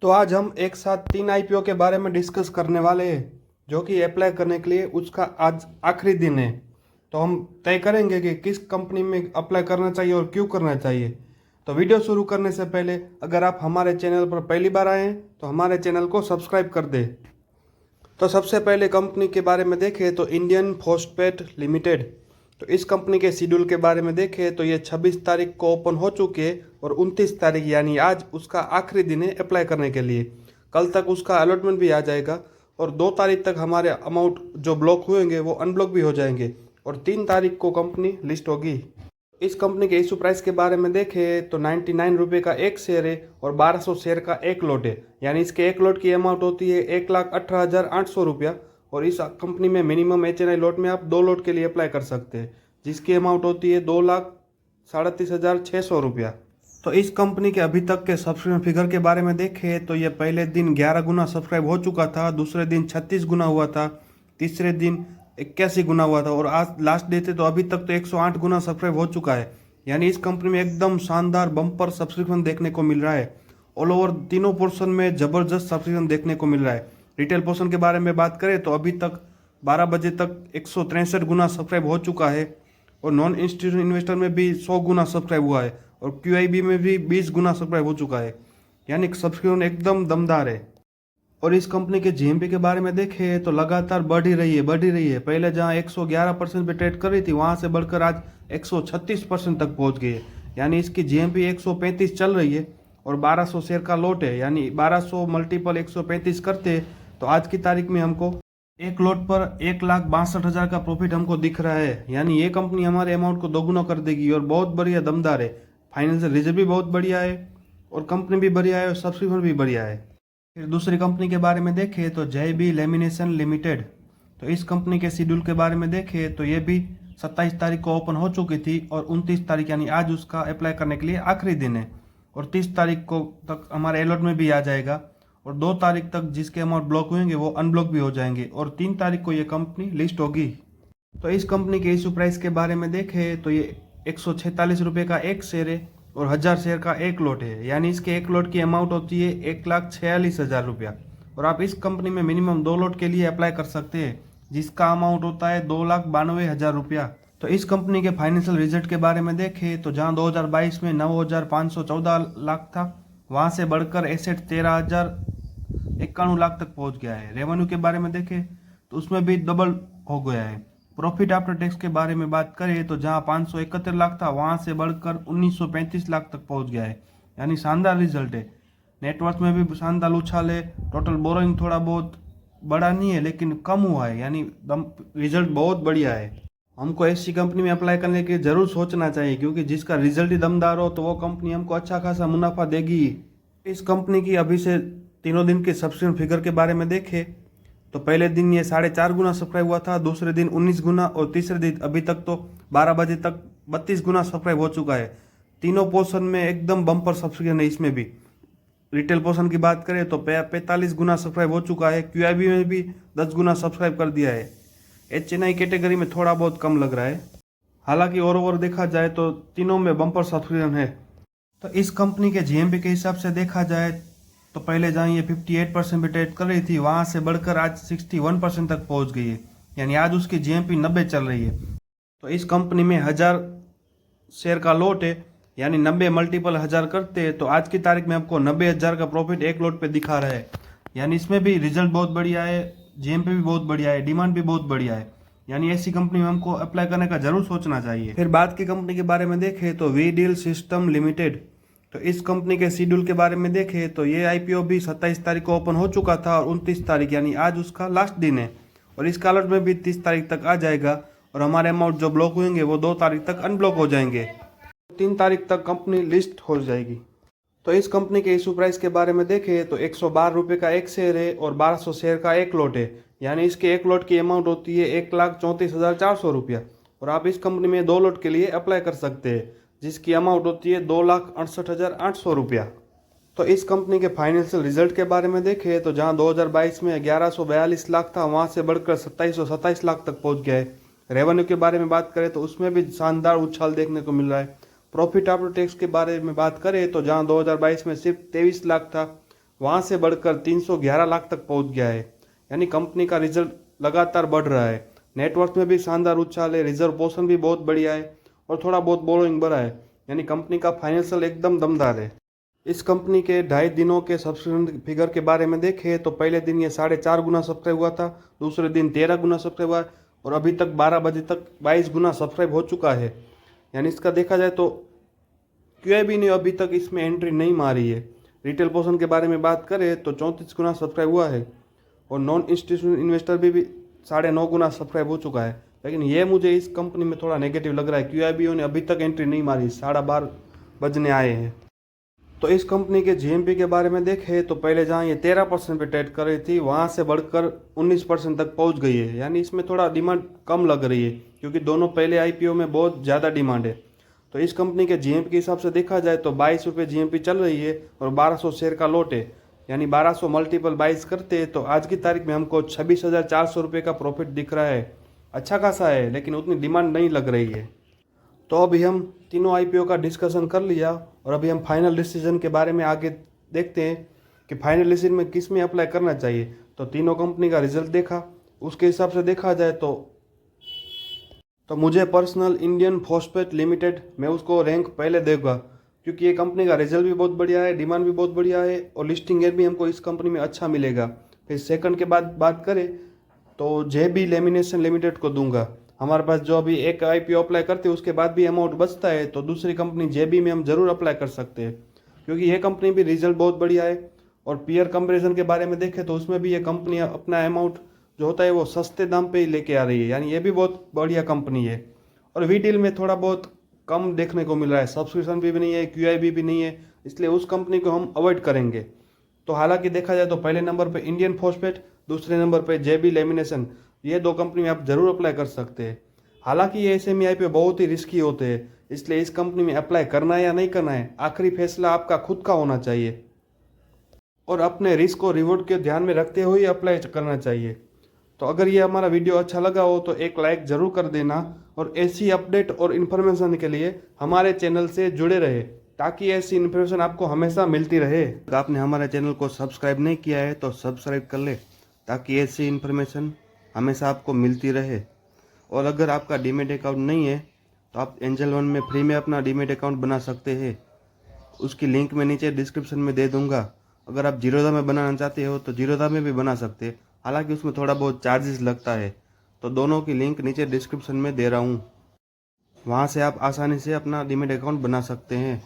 तो आज हम एक साथ 3 आईपीओ के बारे में डिस्कस करने वाले हैं जो कि अप्लाई करने के लिए उसका आज आखिरी दिन है। तो हम तय करेंगे कि किस कंपनी में अप्लाई करना चाहिए और क्यों करना चाहिए। तो वीडियो शुरू करने से पहले अगर आप हमारे चैनल पर पहली बार आए हैं तो हमारे चैनल को सब्सक्राइब कर दें। तो सबसे पहले कंपनी के बारे में देखें तो इंडियन फोस्टपेड लिमिटेड। तो इस कंपनी के शेड्यूल के बारे में देखें तो ये 26 तारीख को ओपन हो चुकी है और 29 तारीख यानी आज उसका आखिरी दिन है अप्लाई करने के लिए। कल तक उसका अलॉटमेंट भी आ जाएगा और 2 तारीख तक हमारे अमाउंट जो ब्लॉक हुएंगे वो अनब्लॉक भी हो जाएंगे और 3 तारीख को कंपनी लिस्ट होगी। इस कंपनी के इशू प्राइस के बारे में देखें तो 99 रुपये का एक शेयर है और 1200 शेयर का एक लॉट है, यानी इसके एक लॉट की अमाउंट होती है 1,18,800 रुपया। और इस कंपनी में मिनिमम HNI लॉट में आप 2 लॉट के लिए अप्लाई कर सकते हैं जिसकी अमाउंट होती है 2,37,600 रुपया। तो इस कंपनी के अभी तक के सब्सक्रिप्शन फिगर के बारे में देखें तो ये पहले दिन 11 गुना सब्सक्राइब हो चुका था, दूसरे दिन 36 गुना हुआ था, तीसरे दिन 81 गुना हुआ था और आज लास्ट डे थे तो अभी तक तो 108 गुना सब्सक्राइब हो चुका है। यानी इस कंपनी में एकदम शानदार बम्पर सब्सक्रिप्शन देखने को मिल रहा है। ऑल ओवर तीनों पोर्शन में ज़बरदस्त सब्सक्रिप्शन देखने को मिल रहा है। रिटेल पोर्शन के बारे में बात करें तो अभी तक 12 बजे तक 163 गुना सब्सक्राइब हो चुका है और नॉन इंस्टीट्यूशनल इन्वेस्टर में भी 100 गुना सब्सक्राइब हुआ है और QIB में भी 20 गुना सब्सक्राइब हो चुका है। यानी सब्सक्रिप्शन एकदम दमदार है। और इस कंपनी के GMP के बारे में देखें तो लगातार बढ़ ही रही है। पहले जहां 111% पे ट्रेड कर रही थी वहां से बढ़कर आज 136% तक पहुंच गई है। यानी इसकी GMP 135 चल रही है और 1200 शेयर का लॉट है, यानी 1200 मल्टीपल 135 करते तो आज की तारीख में हमको एक लॉट पर 1,62,000 का प्रॉफिट हमको दिख रहा है। यानी ये कंपनी हमारे अमाउंट को दोगुना कर देगी और बहुत बढ़िया दमदार है। फाइनेंशियल रिजल्ट भी बहुत बढ़िया है और कंपनी भी बढ़िया है और सब्सक्रिप्शन भी बढ़िया है। फिर दूसरी कंपनी के बारे में देखें तो JB लेमिनेशन लिमिटेड। तो इस कंपनी के शेड्यूल के बारे में देखें तो ये भी 27 तारीख को ओपन हो चुकी थी और 29 तारीख यानी आज उसका अप्लाई करने के लिए आखिरी दिन है और 30 तारीख को तक हमारे अलॉट में भी आ जाएगा और 2 तारीख तक जिसके अमाउंट ब्लॉक होंगे वो अनब्लॉक भी हो जाएंगे और 3 तारीख को ये कंपनी लिस्ट होगी। तो इस कंपनी के इशू प्राइस के बारे में देखें तो ये 146 रुपये का एक शेयर है और 1000 शेयर का एक लॉट है, यानी इसके एक लॉट की अमाउंट होती है 1,46,000 रुपया और आप इस कंपनी में मिनिमम 2 लॉट के लिए अप्लाई कर सकते हैं जिसका अमाउंट होता है 2,92,000 रुपया। तो इस कंपनी के फाइनेंशियल रिजल्ट के बारे में देखें तो जहां 2022 में 9,514 लाख था वहां से बढ़कर एसेट 13,091 लाख तक पहुंच गया है। रेवेन्यू के बारे में देखें तो उसमें भी डबल हो गया है। प्रॉफिट आफ्टर टैक्स के बारे में बात करें तो जहां 571 लाख था वहां से बढ़कर 1,935 लाख तक पहुंच गया है, यानी शानदार रिजल्ट है। नेटवर्थ में भी शानदार उछाल है। टोटल बोरोइंग थोड़ा बहुत बड़ा नहीं है लेकिन कम हुआ है, यानी रिजल्ट बहुत बढ़िया है। हमको ऐसी कंपनी में अप्लाई करने की जरूर सोचना चाहिए क्योंकि जिसका रिजल्ट ही दमदार हो तो वो कंपनी हमको अच्छा खासा मुनाफा देगी। इस कंपनी की अभी से तीनों दिन के सब्सक्रिप्शन फिगर के बारे में देखें तो पहले दिन ये 4.5 गुना सब्सक्राइब हुआ था, दूसरे दिन 19 गुना और तीसरे दिन अभी तक तो 12 बजे तक 32 गुना सब्सक्राइब हो चुका है। तीनों पोर्शन में एकदम बम्पर सब्सक्रिप्शन है। इसमें भी रिटेल पोर्शन की बात करें तो 45 गुना सब्सक्राइब हो चुका है। QIB में भी 10 गुना सब्सक्राइब कर दिया है। HNI कैटेगरी में थोड़ा बहुत कम लग रहा है, हालांकि ओवर देखा जाए तो तीनों में बम्पर सब्सक्रिप्शन है। तो इस कंपनी के GMP के हिसाब से देखा जाए तो पहले जहाँ ये 58% पे ट्रेड कर रही थी वहाँ से बढ़कर आज 61% तक पहुँच गई है, यानी आज उसकी GMP 90 चल रही है। तो इस कंपनी में 1000 शेयर का लॉट है, यानी 90 मल्टीपल 1000 करते हैं तो आज की तारीख में आपको 90,000 का प्रॉफिट एक लॉट पे दिखा रहा है। यानी इसमें भी रिजल्ट बहुत बढ़िया है, GMP भी बहुत बढ़िया है, डिमांड भी बहुत बढ़िया है। यानी ऐसी कंपनी में हमको अप्लाई करने का जरूर सोचना चाहिए। फिर बात की कंपनी के बारे में देखें तो वीडील सिस्टम लिमिटेड। तो इस कंपनी के शेड्यूल के बारे में देखें तो ये IPO भी 27 तारीख को ओपन हो चुका था और 29 तारीख यानी आज उसका लास्ट दिन है और इसका अलॉट में भी 30 तारीख तक आ जाएगा और हमारे अमाउंट जो ब्लॉक होंगे वो 2 तारीख तक अनब्लॉक हो जाएंगे। 3 तारीख तक कंपनी लिस्ट हो जाएगी। तो इस कंपनी के इशू प्राइस के बारे में देखें तो 112 रुपये का एक शेयर है और 1200 शेयर का एक लॉट है, यानी इसके एक लॉट की अमाउंट होती है 1,34,400 रुपया और आप इस कंपनी में 2 लॉट के लिए अप्लाई कर सकते हैं जिसकी अमाउंट होती है 2,68,800 रुपया। तो इस कंपनी के फाइनेंशियल रिजल्ट के बारे में देखें तो जहां 2022 में 1142 लाख था वहां से बढ़कर 2727 लाख तक पहुंच गया है। रेवेन्यू के बारे में बात करें तो उसमें भी शानदार उछाल देखने को मिल रहा है। प्रॉफिट आफ्टर टैक्स के बारे में बात करें तो जहां 2022 में सिर्फ 23 लाख था वहाँ से बढ़कर 311 लाख तक पहुँच गया है। यानी कंपनी का रिजल्ट लगातार बढ़ रहा है। नेटवर्थ में भी शानदार उछाल है, रिजर्व पोर्शन भी बहुत बढ़िया है और थोड़ा बहुत बोरोइंग बढ़ा है। यानी कंपनी का फाइनेंशियल एकदम दमदार है। इस कंपनी के 2.5 दिनों के सब्सक्रिप्शन फिगर के बारे में देखें तो पहले दिन ये 4.5 गुना सब्सक्राइब हुआ था, दूसरे दिन 13 गुना सब्सक्राइब हुआ और अभी तक 12 बजे तक 22 गुना सब्सक्राइब हो चुका है। यानी इसका देखा जाए तो QIB ने अभी तक इसमें एंट्री नहीं मारी है। रिटेल पोर्शन के बारे में बात करें तो 34 गुना सब्सक्राइब हुआ है और नॉन इंस्टीट्यूशनल इन्वेस्टर भी 9.5 गुना सब्सक्राइब हो चुका है। लेकिन ये मुझे इस कंपनी में थोड़ा नेगेटिव लग रहा है। QIB ने अभी तक एंट्री नहीं मारी, 12:30 बजने आए हैं। तो इस कंपनी के GMP के बारे में देखें तो पहले जहाँ ये 13% पे ट्रेड कर रही थी वहाँ से बढ़कर 19% तक पहुँच गई है। यानी इसमें थोड़ा डिमांड कम लग रही है क्योंकि दोनों पहले IPO में बहुत ज़्यादा डिमांड है। तो इस कंपनी के GMP के हिसाब से देखा जाए तो 22 रुपये GMP चल रही है और 1200 शेयर का लॉट है। यानी 1200 मल्टीपल 22 करते हैं तो आज की तारीख में हमको 26,400 रुपये का प्रॉफिट दिख रहा है। अच्छा खासा है, लेकिन उतनी डिमांड नहीं लग रही है। तो अभी हम तीनों IPO का डिस्कशन कर लिया और अभी हम फाइनल डिसीजन के बारे में आगे देखते हैं कि फाइनल डिसीजन में किस में अप्लाई करना चाहिए। तो तीनों कंपनी का रिजल्ट देखा, उसके हिसाब से देखा जाए तो मुझे पर्सनल इंडियन फॉस्फेट लिमिटेड मैं उसको रैंक पहले देगा क्योंकि ये कंपनी का रिजल्ट भी बहुत बढ़िया है, डिमांड भी बहुत बढ़िया है और लिस्टिंग गेट भी हमको इस कंपनी में अच्छा मिलेगा। फिर सेकंड के बाद बात करें तो JB लेमिनेशन लिमिटेड को दूंगा। हमारे पास जो अभी एक IPO अप्लाई करते हैं उसके बाद भी अमाउंट बचता है तो दूसरी कंपनी JB में हम ज़रूर अप्लाई कर सकते हैं क्योंकि ये कंपनी भी रिजल्ट बहुत बढ़िया है। और पीयर कंपेरिजन के बारे में देखें तो उसमें भी ये कंपनी अपना अमाउंट जो होता है वो सस्ते दाम पे ही लेके आ रही है। यानी ये भी बहुत बढ़िया कंपनी है। और V-Deal में थोड़ा बहुत कम देखने को मिल रहा है, सब्सक्रिप्शन भी नहीं है, QIB भी नहीं है, इसलिए उस कंपनी को हम अवॉइड करेंगे। तो हालांकि देखा जाए तो पहले नंबर पे इंडियन फॉस्फेट, दूसरे नंबर पे JB लेमिनेशन, ये दो कंपनी में आप ज़रूर अप्लाई कर सकते हैं। हालांकि ये SME IPO बहुत ही रिस्की होते हैं, इसलिए इस कंपनी में अप्लाई करना है या नहीं करना है आखिरी फैसला आपका खुद का होना चाहिए और अपने रिस्क और रिवॉर्ड के ध्यान में रखते हुए अप्लाई करना चाहिए। तो अगर ये हमारा वीडियो अच्छा लगा हो तो एक लाइक ज़रूर कर देना और ऐसी अपडेट और इन्फॉर्मेशन के लिए हमारे चैनल से जुड़े रहे ताकि ऐसी इन्फॉर्मेशन आपको हमेशा मिलती रहे। अगर आपने हमारे चैनल को सब्सक्राइब नहीं किया है तो सब्सक्राइब कर ले ताकि ऐसी इन्फॉर्मेशन हमेशा आपको मिलती रहे। और अगर आपका डीमेट अकाउंट नहीं है तो आप एंजल वन में फ्री में अपना डीमेट अकाउंट बना सकते हैं। उसकी लिंक मैं नीचे डिस्क्रिप्शन में दे दूंगा। अगर आप जीरोधा में बनाना चाहते हो तो जीरोधा में भी बना सकते हैं, हालांकि उसमें थोड़ा बहुत चार्जेस लगता है। तो दोनों की लिंक नीचे डिस्क्रिप्शन में दे रहा हूँ, वहाँ से आप आसानी से अपना डीमेट अकाउंट बना सकते हैं।